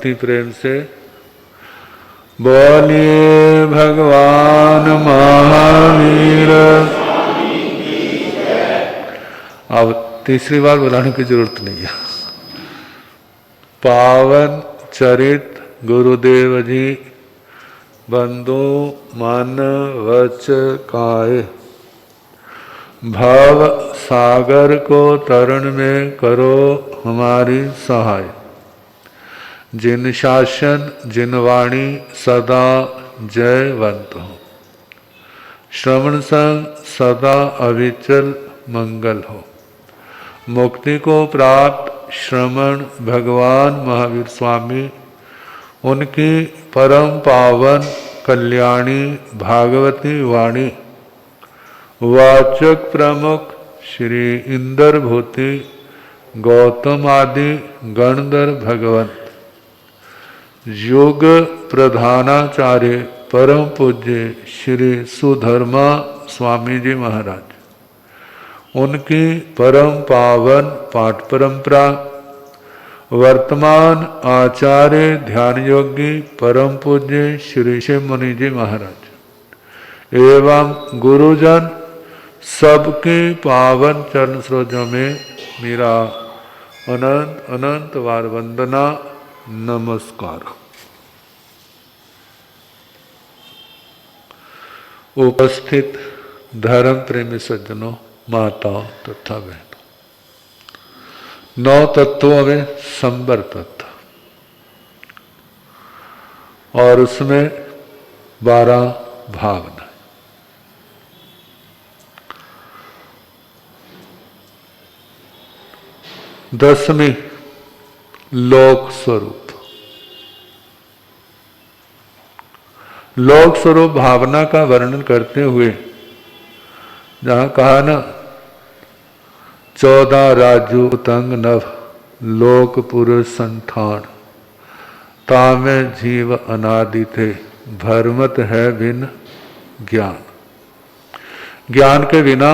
भक्ति प्रेम से बोलिए भगवान महावीर। अब तीसरी बार बुलाने की जरूरत नहीं है। पावन चरित गुरुदेव जी बंधु मन वच काय, भव सागर को तरण में करो हमारी सहाय। जिन शासन जिन वाणी सदा जयवंत हो, श्रवण संग सदा अविचल मंगल हो। मुक्ति को प्राप्त श्रमण भगवान महावीर स्वामी, उनकी परम पावन कल्याणी भागवती वाणी वाचक प्रमुख श्री इंद्र भूति गौतम आदि गणधर भगवंत, योग प्रधानाचार्य परम पूज्य श्री सुधर्मा स्वामी जी महाराज, उनकी परम पावन पाठ परंपरा, वर्तमान आचार्य ध्यान योगी परम पूज्य श्री शिव मुनि जी महाराज एवं गुरुजन सबके पावन चरण सरोजों में मेरा अनंत अनंत बार वंदना नमस्कार। उपस्थित धर्म प्रेमी सज्जनों, माताओं तथा बहनों, 9 तत्वों में संबर तत्व और उसमें 12 भावना। 10वीं लोक स्वरूप। लोक स्वरूप भावना का वर्णन करते हुए जहां कहा ना 14 राजू तंग नभ लोक पुरुष संठान, तामे जीव अनादि थे भरमत है बिन ज्ञान। ज्ञान के बिना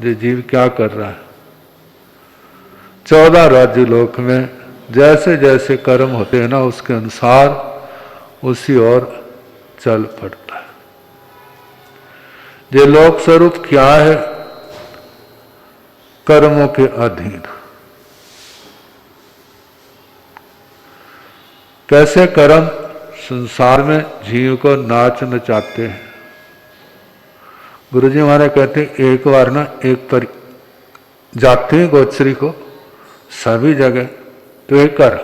ये जीव क्या कर रहा है। 14 राज्य लोक में जैसे जैसे कर्म होते हैं ना, उसके अनुसार उसी ओर चल पड़ता है। ये लोक स्वरूप क्या है? कर्मों के अधीन। कैसे कर्म संसार में जीव को नाच नचाते हैं। गुरुजी हमारे कहते हैं एक बार ना एक पर जाते हैं गोचरी को सभी जगह, तो एक कर।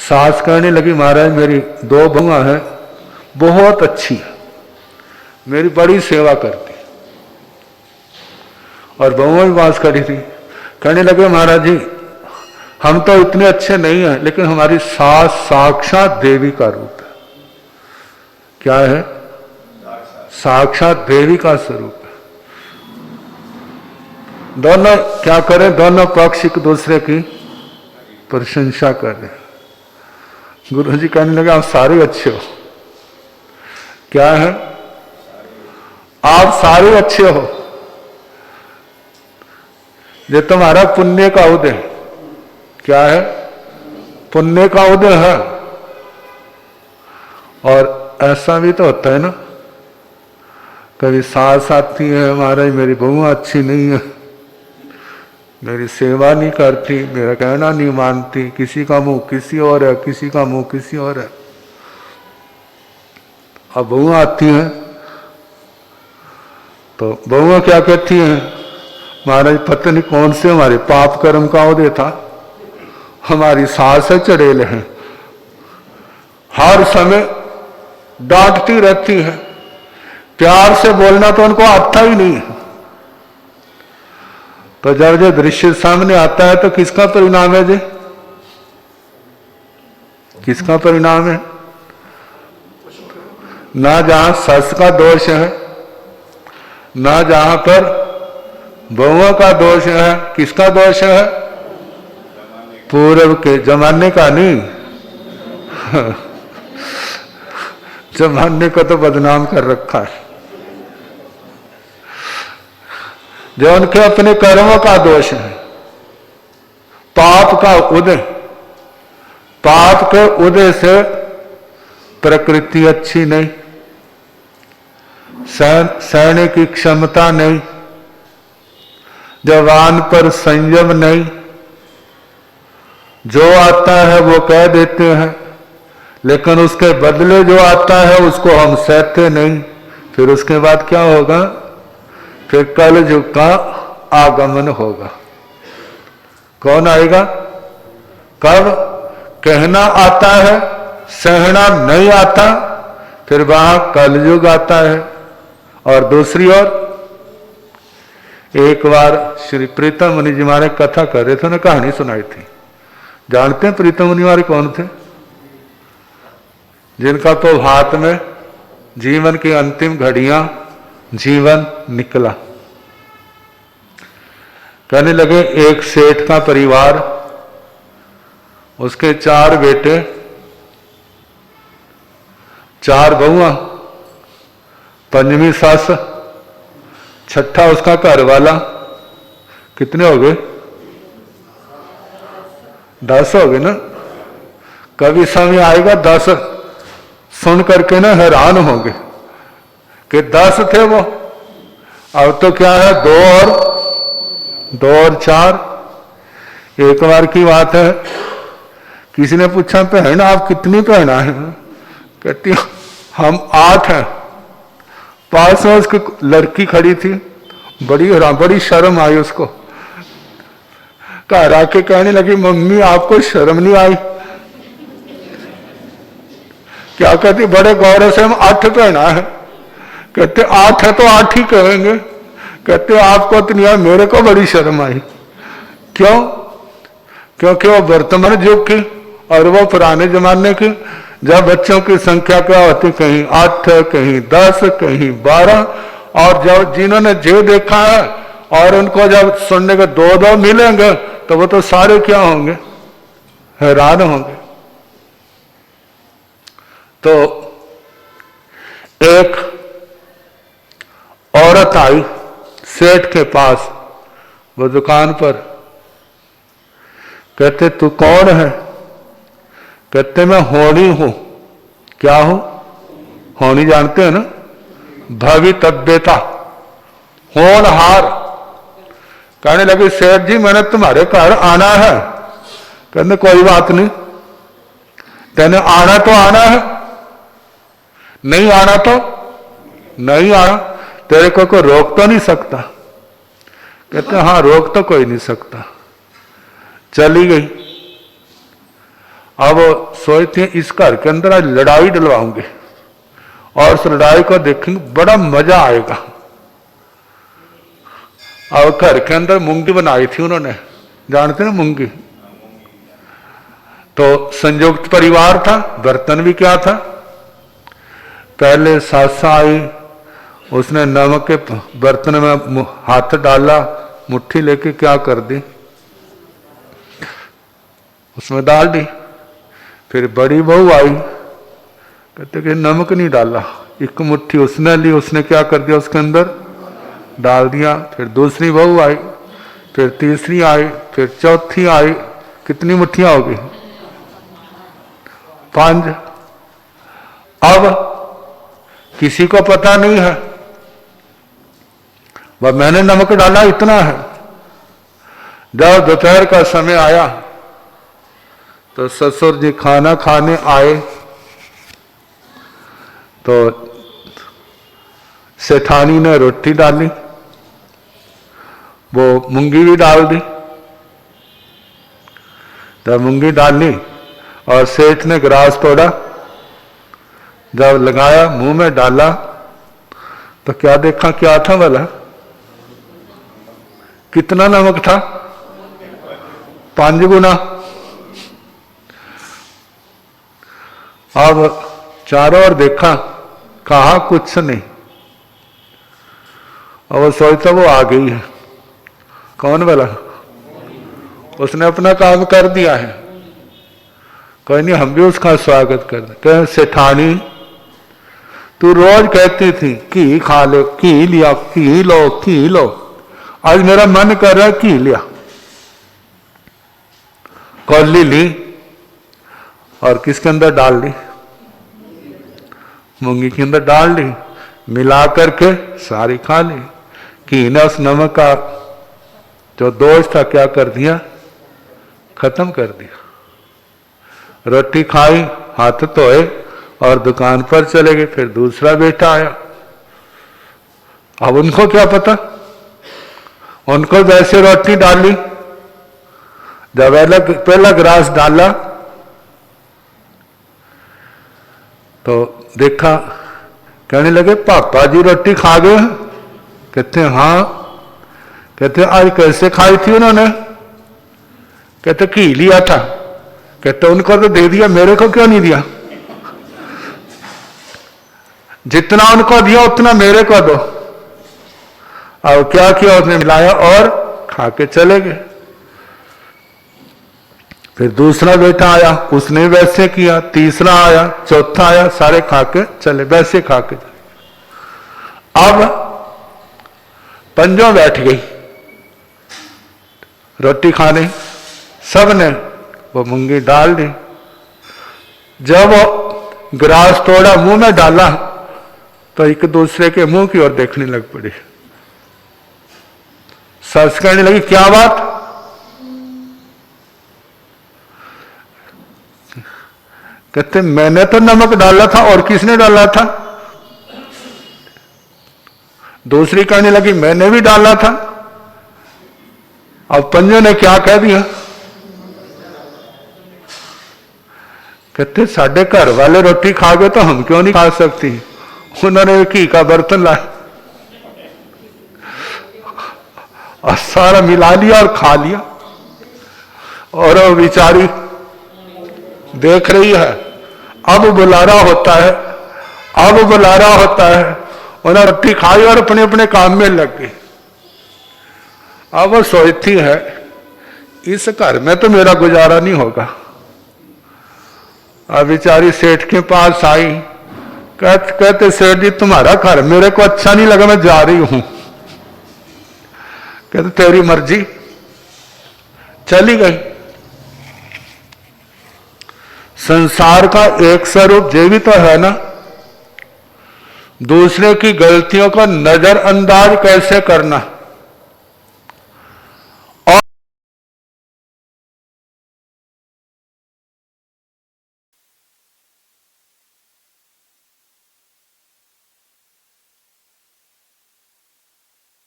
सास कहने लगी महाराज मेरी 2 बहुआ है, बहुत अच्छी है, मेरी बड़ी सेवा करती। और बहुआ भी बात करी थी, कहने लगे महाराज जी हम तो इतने अच्छे नहीं हैं, लेकिन हमारी सास साक्षात देवी का रूप है। क्या है? साक्षात देवी का स्वरूप है। दोनों क्या करें? दोनों पक्ष एक दूसरे की प्रशंसा करें। गुरु जी कहने लगे आप सारे अच्छे हो। क्या है? आप सारे अच्छे हो, ये तुम्हारा पुण्य का उदय। क्या है? पुण्य का उदय है। और ऐसा भी तो होता है ना, कभी सास आती है महाराज मेरी बहू अच्छी नहीं है, मेरी सेवा नहीं करती, मेरा कहना नहीं मानती, किसी का मुंह किसी और है, किसी का मुंह किसी और है। अब बहुआ आती हैं तो बहुआ क्या कहती हैं महाराज पता नहीं कौन से हमारे पाप कर्म का उदय था, हमारी सास है चड़ेल है, हर समय डांटती रहती है, प्यार से बोलना तो उनको आता ही नहीं है। तो जब जो दृश्य सामने आता है तो किसका परिणाम है जी? किसका परिणाम है? ना जहां सस का दोष है, ना जहां पर बहुओं का दोष है, किसका दोष है? पूर्व के जमाने का नहीं जमाने को तो बदनाम कर रखा है, जो उनके अपने कर्मों का दोष है। पाप का उदय, पाप के उदय से प्रकृति अच्छी नहीं, सहने की क्षमता नहीं, जवान पर संयम नहीं, जो आता है वो कह देते हैं, लेकिन उसके बदले जो आता है उसको हम सहते नहीं। फिर उसके बाद क्या होगा? फिर कलयुग का आगमन होगा। कौन आएगा? कब? कहना आता है, सहना नहीं आता, फिर वहां कलयुग आता है। और दूसरी ओर एक बार श्री प्रीतम मुनि जी महाराज कथा कर रहे थे, उन्हें कहानी सुनाई थी। जानते हैं प्रीतम मुनि महाराज कौन थे? जिनका तो हाथ में जीवन की अंतिम घड़ियां जीवन निकला। कहने लगे एक सेठ का परिवार, उसके 4 बेटे, 4 बहुआ, 5वीं सास, 6ठा उसका घर वाला। कितने हो गए? 10 हो गए ना। कभी समय आएगा 10 सुन करके ना हैरान होंगे कि 10 थे वो, अब तो क्या है 2 और 4। एक बार की बात है, किसी ने पूछा बहन आप कितनी बहना है? कहती हम 8 हैं। पास में उसकी लड़की खड़ी थी, बड़ी शर्म आई उसको। घर आके कहने लगी मम्मी आपको शर्म नहीं आई? क्या कहती? बड़े गौरव से हम 8 बहना है। कहते 8 है तो 8 ही कहेंगे। कहते आपको तो नहीं आई, मेरे को बड़ी शर्म आई। क्यों? क्योंकि वो वर्तमान युग की और वो पुराने जमाने की, जब बच्चों की संख्या क्या होती, कहीं 8, कहीं 10, कहीं 12, और जब जिन्होंने जो देखा है और उनको जब सुनने के 2-2 मिलेंगे तो वो तो सारे क्या होंगे? हैरान होंगे। तो एक औरत आई सेठ के पास, वो दुकान पर। कहते तू कौन है? कहते मैं होनी हूं। क्या हूं? होनी जानते हैं ना? भवितव्यता, होनहार। कहने लगे सेठ जी मैंने तुम्हारे घर आना है। कहने कोई बात नहीं, तेने आना तो आना है, नहीं आना तो नहीं आना, तेरे को कोई रोक तो नहीं सकता। कहते हाँ रोक तो कोई नहीं सकता। चली गई। अब सोचते हैं इस घर के अंदर आज लड़ाई डलवाऊंगे और उस लड़ाई को देखेंगे, बड़ा मजा आएगा। अब घर के अंदर मूंगी बनाई थी उन्होंने, जानते ना मूंगी? तो संयुक्त परिवार था, बर्तन भी क्या था। पहले सास आई, उसने नमक के बर्तन में हाथ डाला, मुट्ठी लेके क्या कर दी, उसमें डाल दी। फिर बड़ी बहू आई, कहते कि नमक नहीं डाला। एक मुट्ठी उसने ली, उसने क्या कर दिया उसके अंदर डाल दिया। फिर दूसरी बहू आई, फिर तीसरी आई, फिर चौथी आई। कितनी मुट्ठियां हो गई? 5। अब किसी को पता नहीं है, वह मैंने नमक डाला इतना है। जब दोपहर का समय आया तो ससुर जी खाना खाने आए, तो सेठानी ने रोटी डाली, वो मूंगी भी डाल दी। जब मूंगी डाली और सेठ ने ग्रास तोड़ा, जब लगाया मुंह में डाला तो क्या देखा, क्या था भला? कितना नमक था? 5 गुना। अब चारों ओर देखा, कहा कुछ नहीं। और वो सोचता वो आ गई है। कौन भला? उसने अपना काम कर दिया है, कोई नहीं हम भी उसका स्वागत कर दें। कह सेठानी तू रोज कहती थी कि खा लो, की लिया, की लो, की लो, आज मेरा मन कर रहा है की लिया। कौली ली और किसके अंदर डाल दी, मूंगी के अंदर डाल दी, मिला करके सारी खा ली। कि ने उस नमक का जो दोष था क्या कर दिया, खत्म कर दिया। रोटी खाई, हाथ धोए और दुकान पर चले गए। फिर दूसरा बेटा आया। अब उनको क्या पता, उनको वैसे रोटी डाली, जब पहला गिलास डाला तो देखा, कहने लगे पापा जी रोटी खा गए? कहते हाँ। कहते आज कैसे खाई थी उन्होंने? कहते घी लिया था। कहते उनको तो दे दिया, मेरे को क्यों नहीं दिया? जितना उनको दिया उतना मेरे को दो। अब क्या किया, उसने मिलाया और खा के चले गए। फिर दूसरा बेटा आया, उसने वैसे किया। तीसरा आया, चौथा आया, सारे खा के चले, वैसे खा के चले। अब पंजों बैठ गई रोटी खाने, सब ने वो मूंगी डाल दी। जब वो गिलास तोड़ा, मुंह में डाला तो एक दूसरे के मुंह की ओर देखने लग पड़ी। सच कहने लगी, क्या बात? कहते मैंने तो नमक डाला था, और किसने डाला था? दूसरी कहने लगी, मैंने भी डाला था। अब पंजों ने क्या कह दिया? कहते साढ़े घर वाले रोटी खा गए तो हम क्यों नहीं खा सकती? उन्होंने घी का बर्तन लाया और सारा मिला लिया और खा लिया। और वो बेचारी देख रही है। अब बुलारा होता है, अब बुलारा होता है। उन्होंने रोटी खाई और अपने अपने काम में लग गई। अब वो सोचती है, इस घर में तो मेरा गुजारा नहीं होगा। अब बेचारी सेठ के पास आई। कहते सेठ जी तुम्हारा घर मेरे को अच्छा नहीं लगा, मैं जा रही हूं। कहते तेरी मर्जी। चली गई। संसार का एक स्वरूप ये भी तो है ना, दूसरे की गलतियों को नजरअंदाज कैसे करना।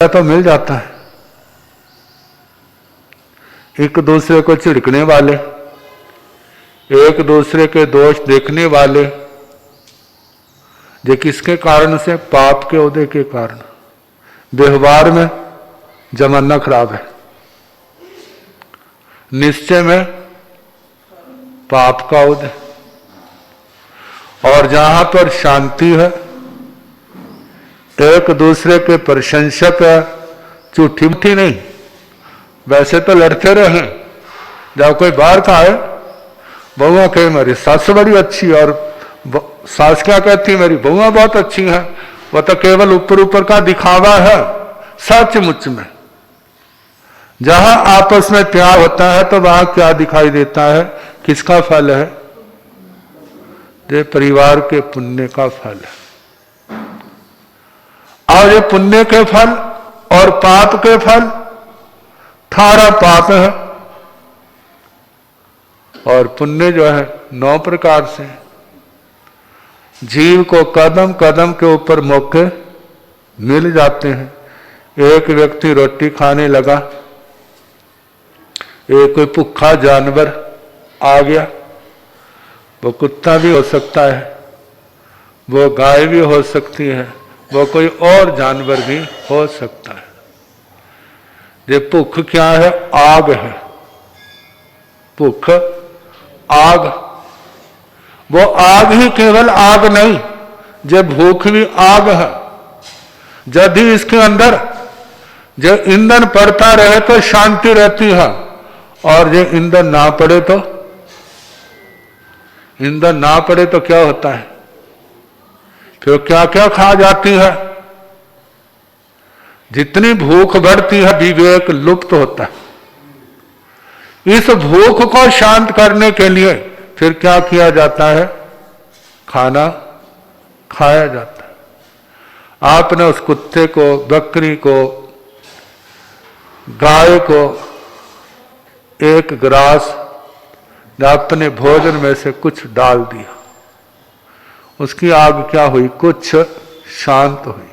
और तो मिल जाता है। एक दूसरे को झिड़कने वाले, एक दूसरे के दोष देखने वाले, ये किसके कारण से? पाप के उदय के कारण। व्यवहार में जमाना खराब है, निश्चय में पाप का उदय। और जहां पर शांति है, एक दूसरे के प्रशंसक है, झूठी मुठी नहीं। वैसे तो लड़ते रहे। जब कोई बाहर का है, बहुआ कहे मेरी सास बड़ी अच्छी, और सास क्या कहती मेरी बहुआ बहुत अच्छी है, वह तो केवल ऊपर ऊपर का दिखावा है। सचमुच में जहां आपस में प्यार होता है तो वहां क्या दिखाई देता है? किसका फल है? ये परिवार के पुण्य का फल है। और ये पुण्य के फल और पाप के फल, थारा पाप है और पुण्य जो है 9 प्रकार से। जीव को कदम कदम के ऊपर मौके मिल जाते हैं। एक व्यक्ति रोटी खाने लगा, एक कोई भूखा जानवर आ गया, वो कुत्ता भी हो सकता है, वो गाय भी हो सकती है, वो कोई और जानवर भी हो सकता है। ये भूख क्या है? आग है। भूख आग, वो आग ही केवल आग नहीं, जो भूख भी आग है। यदि इसके अंदर जो ईंधन पड़ता रहे तो शांति रहती है, और जो ईंधन ना पड़े तो, ईंधन ना पड़े तो क्या होता है? फिर क्या क्या खा जाती है। जितनी भूख बढ़ती है विवेक लुप्त होता है। इस भूख को शांत करने के लिए फिर क्या किया जाता है? खाना खाया जाता है। आपने उस कुत्ते को, बकरी को, गाय को एक गिलास अपने भोजन में से कुछ डाल दिया, उसकी आग क्या हुई? कुछ शांत हुई।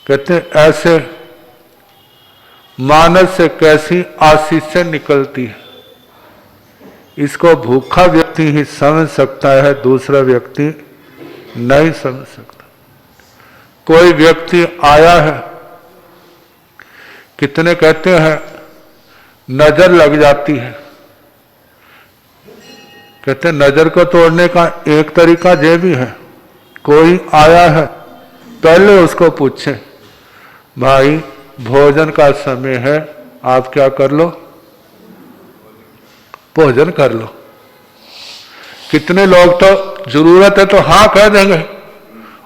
कहते ऐसे मानस से कैसी आशीषें निकलती है, इसको भूखा व्यक्ति ही समझ सकता है, दूसरा व्यक्ति नहीं समझ सकता। कोई व्यक्ति आया है, कितने कहते हैं नजर लग जाती है। कहते नजर को तोड़ने का एक तरीका ये भी है, कोई आया है पहले उसको पूछे, भाई भोजन का समय है, आप क्या कर लो? भोजन कर लो। कितने लोग तो जरूरत है तो हाँ कह देंगे,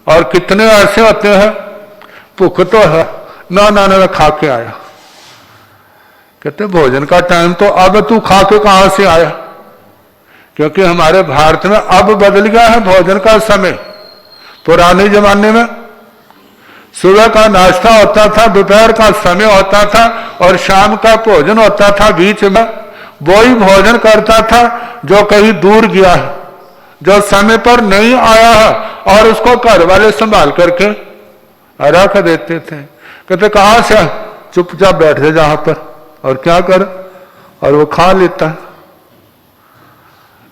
और कितने ऐसे होते हैं भूख तो है, ना ना ना खा के आया। कहते भोजन का टाइम तो अब तू खा के कहां से आया? क्योंकि हमारे भारत में अब बदल गया है भोजन का समय। पुराने जमाने में सुबह का नाश्ता होता था, दोपहर का समय होता था और शाम का भोजन होता था। बीच में वही भोजन करता था जो कहीं दूर गया है, जो समय पर नहीं आया है, और उसको घर वाले संभाल करके रख देते थे। कहते कहां से? चुपचाप बैठ जा जहां पर, और क्या कर, और वो खा लेता।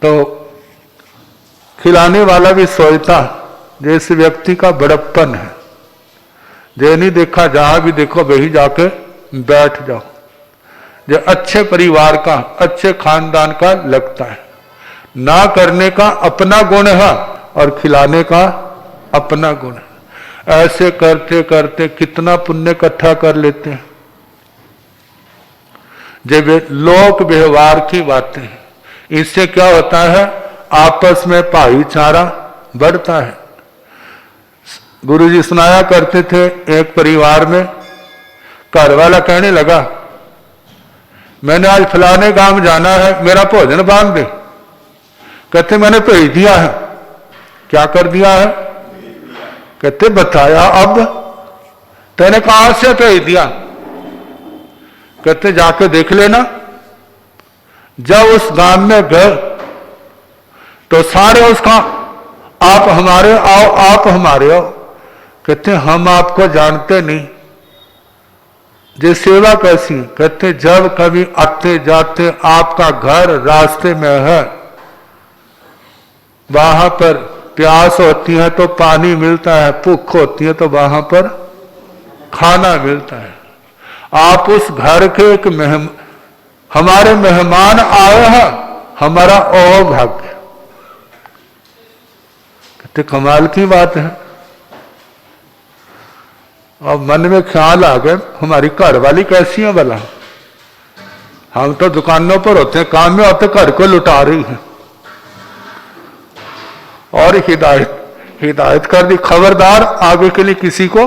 तो खिलाने वाला भी सोचता जैसे व्यक्ति का बड़प्पन है, ये नहीं देखा जहां भी देखो वही जाके बैठ जाओ। जो अच्छे परिवार का, अच्छे खानदान का लगता है। ना करने का अपना गुण है और खिलाने का अपना गुण है। ऐसे करते करते कितना पुण्य इकट्ठा कर लेते हैं। जब लोक व्यवहार की बातें हैं, इससे क्या होता है? आपस में भाईचारा बढ़ता है। गुरुजी सुनाया करते थे, एक परिवार में घर वाला कहने लगा, मैंने आज फलाने गांव जाना है, मेरा भोजन बांध दे। कहते मैंने भेज दिया है। क्या कर दिया है? कहते बताया अब? तेने कहां से भेज दिया? कहते जाके देख लेना। जब उस गांव में गए तो सारे उसका आप हमारे आओ, आप हमारे आओ। कहते हम आपको जानते नहीं, ये सेवा कैसी? कहते जब कभी आते जाते आपका घर रास्ते में है, वहां पर प्यास होती है तो पानी मिलता है, भूख होती है तो वहां पर खाना मिलता है। आप उस घर के एक हमारे मेहमान आए हैं, हमारा ओ भाग्य। कहते कमाल की बात है। और मन में ख्याल आ गए, हमारी घर वाली कैसी है भला? हम तो दुकानों पर होते हैं, काम में होते, घर को लुटा रही है। और हिदायत कर दी, खबरदार आगे के लिए किसी को,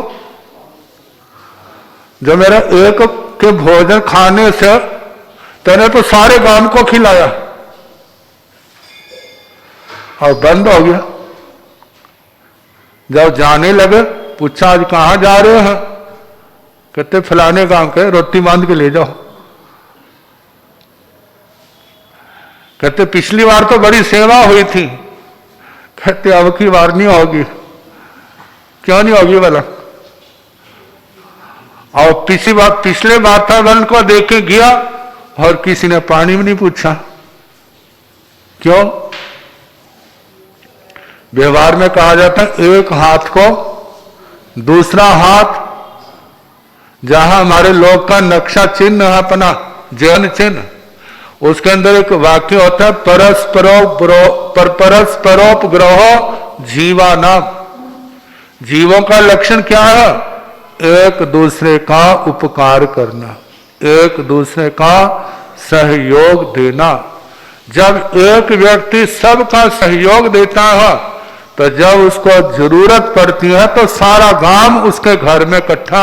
जो मेरा एक के भोजन खाने से तेने तो सारे गांव को खिलाया, और बंद हो गया। जब जाने लगे पूछा आज कहां जा रहे हैं? कहते फलाने गांव के, रोटी बांध के ले जाओ। कहते पिछली बार तो बड़ी सेवा हुई थी। कहते अब की बार नहीं होगी। क्यों नहीं होगी भला? और पिछले बार था वन को देख के गया और किसी ने पानी भी नहीं पूछा। क्यों? व्यवहार में कहा जाता है एक हाथ को दूसरा हाथ, जहां हमारे लोग का नक्शा चिन्ह है अपना जैन चिन्ह, उसके अंदर एक वाक्य होता है परस्परोपग्रहो जीवानाम। जीवों का लक्षण क्या है? एक दूसरे का उपकार करना, एक दूसरे का सहयोग देना। जब एक व्यक्ति सबका सहयोग देता है तो जब उसको जरूरत पड़ती है तो सारा गांव उसके घर में इकट्ठा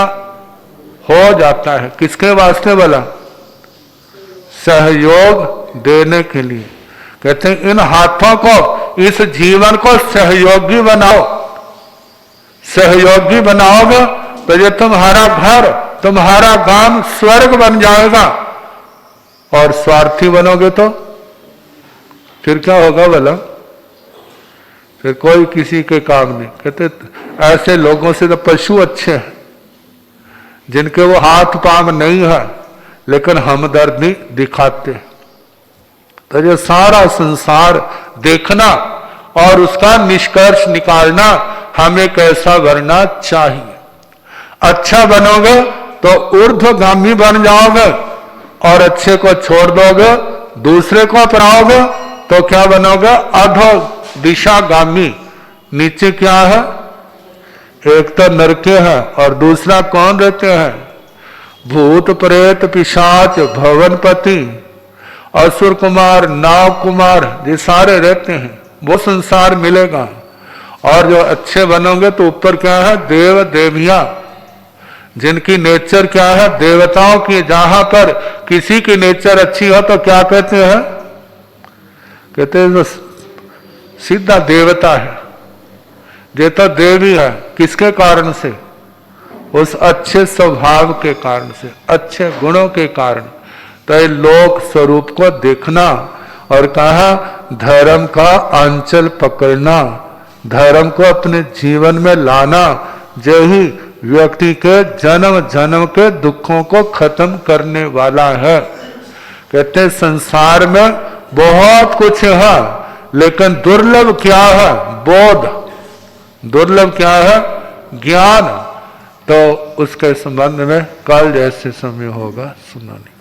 हो जाता है। किसके वास्ते भला? सहयोग देने के लिए। कहते हैं इन हाथों को, इस जीवन को सहयोगी बनाओ। सहयोगी बनाओगे तो ये तुम्हारा घर, तुम्हारा गांव स्वर्ग बन जाएगा। और स्वार्थी बनोगे तो फिर क्या होगा भला? फिर कोई किसी के काम नहीं। कहते ऐसे लोगों से तो पशु अच्छे हैं, जिनके वो हाथ पांव नहीं है लेकिन हमदर्दी दिखाते। तो ये सारा संसार देखना और उसका निष्कर्ष निकालना हमें कैसा बनना चाहिए। अच्छा बनोगे तो ऊर्ध्वगामी बन जाओगे, और अच्छे को छोड़ दोगे, दूसरे को अपनाओगे तो क्या बनोगे? अधो दिशागामी। नीचे क्या है? एक तो नरके है और दूसरा कौन रहते हैं? भूत प्रेत पिशाच भवनपति असुर कुमार नाव कुमार, ये सारे रहते हैं। वो संसार मिलेगा। और जो अच्छे बनोगे तो ऊपर क्या है? देव देवियां, जिनकी नेचर क्या है? देवताओं की। जहां पर किसी की नेचर अच्छी हो तो क्या कहते हैं? कहते हैं सीधा देवता है, ये तो देवी है। किसके कारण से? उस अच्छे स्वभाव के कारण से, अच्छे गुणों के कारण। तो ये लोक स्वरूप को देखना और कहा धर्म का आंचल पकड़ना, धर्म को अपने जीवन में लाना, यही व्यक्ति के जन्म जन्म के दुखों को खत्म करने वाला है। कहते हैं संसार में बहुत कुछ है, लेकिन दुर्लभ क्या है? बोध। दुर्लभ क्या है? ज्ञान। तो उसके संबंध में कल जैसे समय होगा सुनाने।